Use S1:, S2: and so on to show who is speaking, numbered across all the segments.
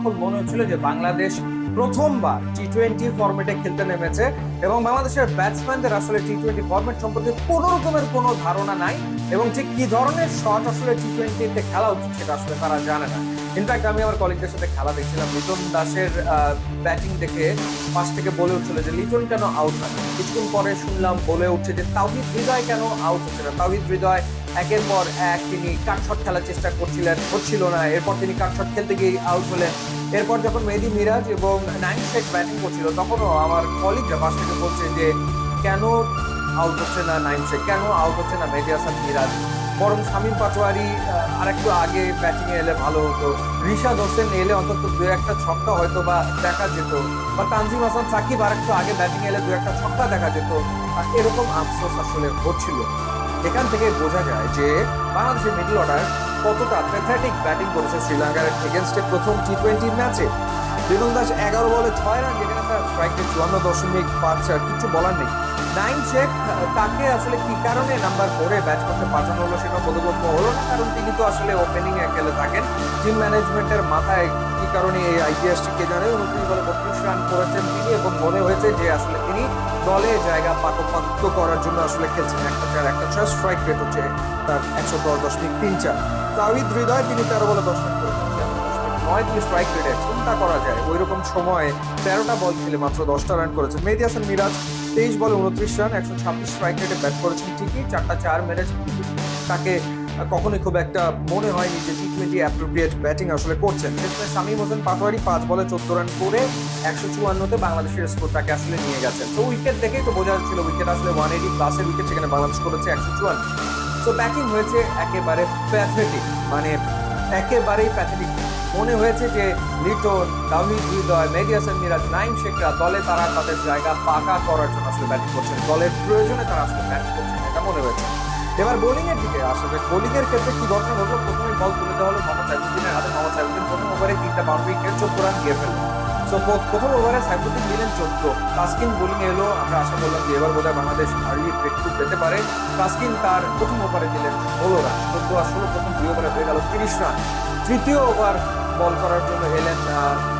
S1: তখন মনে হচ্ছিল যে বাংলাদেশ প্রথমবার টি-20 ফরম্যাটে খেলতে নেমেছে এবং বাংলাদেশের ব্যাটসম্যানদের আসলে টি-20 ফরম্যাট সম্পর্কে কোনো রকমের কোনো ধারণা নাই এবং ঠিক কি ধরনের শট আসলে টি-20-তে খেলা উচিত সেটা আসলে তারা জানে না। ইনফ্যাক্ট আমি আমার কলিগদের সাথে খেলা দেখছিলাম, লিটন দাসের ব্যাটিং দেখে পাশ থেকে বলে উঠছিল যে লিটন কেন আউট না। কিছুক্ষণ পরে শুনলাম বলে উঠছে যে তাওহিদ হৃদয় কেন আউট হচ্ছে না। তাওহিদ হৃদয় একের পর এক তিনি কাটশট খেলার চেষ্টা করছিলেন, হচ্ছিল না। এরপর তিনি কাটশট খেলতে গিয়ে আউট হলেন। এরপর যখন মেহেদী মিরাজ এবং নাইম শেখ ব্যাটিং করছিল তখনও আমার কলিগরা পাশ থেকে বলছে যে কেন আউট হচ্ছে না নাইম শেখ, কেন আউট হচ্ছে না মেহেদী হাসান মিরাজ, বরং শামীম পাটোয়ারি আরেকটু আগে ব্যাটিং এ এলে ভালো হতো, রিশাদ হোসেন এলে অন্তত দু একটা ছক্কা হয়তো বা দেখা যেত, বা তানজিম হাসান সাকিব আরেকটু আগে ব্যাটিং এলে দু একটা ছক্কা দেখা যেত। এরকম আফসোস আসলে হচ্ছিল। এখান থেকে বোঝা যায় যে বাংলাদেশের মিডল অর্ডার কতটা প্যাথেটিক ব্যাটিং করেছে শ্রীলঙ্কার এগেনস্টে প্রথম টি-20 ম্যাচে। লিটন দাস 11 বলে 6 রান, যেখানে তার স্ট্রাইক রেট 54.54, কিছু বলার নেই। নাইম শেখ তাকে আসলে কি কারণে নাম্বার 4-এ ব্যাট করতে পাঠানো হলো সেটা বোধগম্য হলো না, কারণ তিনি তো আসলে ওপেনিং এ খেলে থাকেন। টিম ম্যানেজমেন্টের মাথায় কি কারণে এই আইডিয়াসটি কে জানে। 29 বলে 32 রান করেছেন তিনি এবং মনে হয়েছে যে আসলে তিনি দলে জায়গা পাকপাক্ত করার জন্য আসলে খেলছেন। একটা 6 স্ট্রাইক রেট হচ্ছে তার 110.34। তাওহিদ হৃদয় তিনি 13 বলে 10 রান করেছেন, 9 স্ট্রাইক রেটে। চিন্তা করা যায় ওই রকম সময়ে 13টা বল খেলে মাত্র 10টা রান করেছেন। মেহেদী হাসান মিরাজ 23 বলে 29 রান, 126 স্ট্রাইক রেটে ব্যাট করেছেন ঠিকই, 4টা 4 মেরেছেন। তাকে কখনোই খুব একটা মনে হয়নি যে টি-20 অ্যাপ্রোপ্রিয়েট ব্যাটিং আসলে করছেন। সেখানে শামীম হোসেন পাটোয়ারি 5 বলে 14 রান করে 154-তে বাংলাদেশের স্কোরটাকে আসলে নিয়ে গেছেন। তো উইকেট দেখেই তো বোঝা যাচ্ছিল উইকেট আসলে 180 প্লাসের উইকেট, সেখানে বাংলাদেশ করেছে 154। তো ব্যাটিং হয়েছে একেবারে প্যাথেটিক, মানে একেবারেই প্যাথেটিক। মনে হয়েছে যে লিটন, তাওহিদ হৃদয়, মেহেদী হাসান মিরাজ, নাইম শেখরা দলে তারা তাদের জায়গা পাকা করার জন্য আসলে ব্যাটিং করছেন, দলের প্রয়োজনে তারা আসলে ব্যাটিং করছেন, এটা মনে হয়েছে। এবার বোলিং এর দিকে আসলে বোলিং এর ক্ষেত্রে কি ঘটনা ঘটলো, প্রথমে বল তুলে দেওয়া হলো মোহাম্মদ সাইফুদ্দিনের হাতে। মোহাম্মদ সাইফুদ্দিন প্রথম ওভারে 3টা বাউন্ডারি খেয়ে 14 রান দিয়ে ফেললেন। সো প্রথম ওভারে সাইফুদ্দিন দিলেন 14। তাসকিন বোলিং এলো, আমরা আশা করলাম যে এবার বোধহয় বাংলাদেশ আর্লি ব্রেক থ্রু পেতে পারে। তাসকিন তার প্রথম ওভারে দিলেন 16 রান, 14 আর 16 প্রথম 2 ওভারে হয়ে গেল 30 রান। তৃতীয় ওভার বল করার জন্য এলেন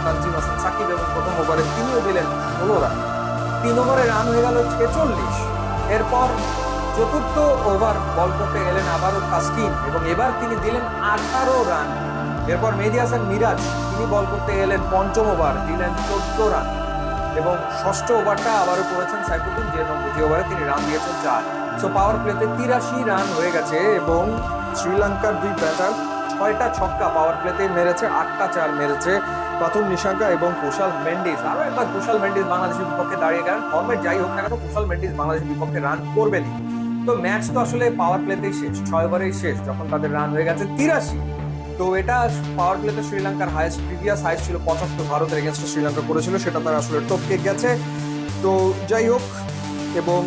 S1: তানজিম হাসান সাকিব এবং প্রথম ওভারে তিনিও দিলেন 16 রান। 3 ওভারে রান হয়ে গেল 46। এরপর চতুর্থ ওভার বল করতে এলেন আবারও তাসকিন এবং এবার তিনি দিলেন 18 রান। এরপর মেহেদী হাসান মিরাজ তিনি বল করতে এলেন পঞ্চম ওভার, দিলেন 14 রান এবং ষষ্ঠ ওভারটা আবারও করেছেন সাইফুদ্দিন, যে ওভারে তিনি রান দিয়েছেন 4। সো পাওয়ার প্লেতে 83 রান হয়ে গেছে এবং শ্রীলঙ্কার দুই ব্যাটার 6টা ছক্কা পাওয়ার প্লেতে মেরেছে, 8টা 4 মেরেছে পাথুর নিশাঙ্কা এবং কুশাল মেন্ডিস। আরো একবার কুশাল মেন্ডিস বাংলাদেশের বিপক্ষে দাঁড়িয়ে গেলেন। ফর্মেট যাই হোক না কেন কুশাল মেন্ডিস বাংলাদেশের বিপক্ষে রান করবেনই। তো ম্যাচ তো আসলে পাওয়ার প্লেতেই শেষ, 6 ওভারেই শেষ, যখন তাদের রান হয়ে গেছে 83। তো এটা পাওয়ার প্লেতে শ্রীলঙ্কার হাইয়েস্ট, প্রিভিয়াস হাইয়েস্ট ছিল 75, ভারতের এগেনস্টে শ্রীলঙ্কা করেছিল, সেটা তারা আসলে টপকে গেছে। তো যাই হোক, এবং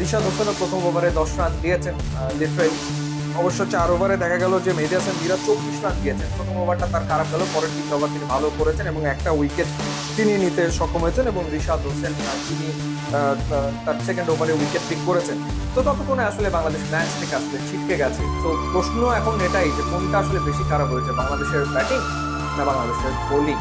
S1: রিশাদ হোসেনও প্রথম ওভারে 10 রান দিয়েছেন লিটারেলি। অবশ্য 4 ওভারে দেখা গেল যে মেহেদী হাসান মিরাজ 24 রান দিয়েছেন। প্রথম ওভারটা তার খারাপ গেল, পরের 3 ওভার তিনি ভালো করেছেন এবং একটা উইকেট তিনি নিতে সক্ষম হয়েছেন এবং রিশাদ হোসেন তিনি তার সেকেন্ড ওভারে উইকেট পিক করেছেন। তো ততক্ষণে আসলে বাংলাদেশ ম্যাচ থেকে আসলে ছিটকে গেছে। তো প্রশ্ন এখন এটাই যে কোনটা আসলে বেশি খারাপ হয়েছে, বাংলাদেশের ব্যাটিং না বাংলাদেশের বোলিং।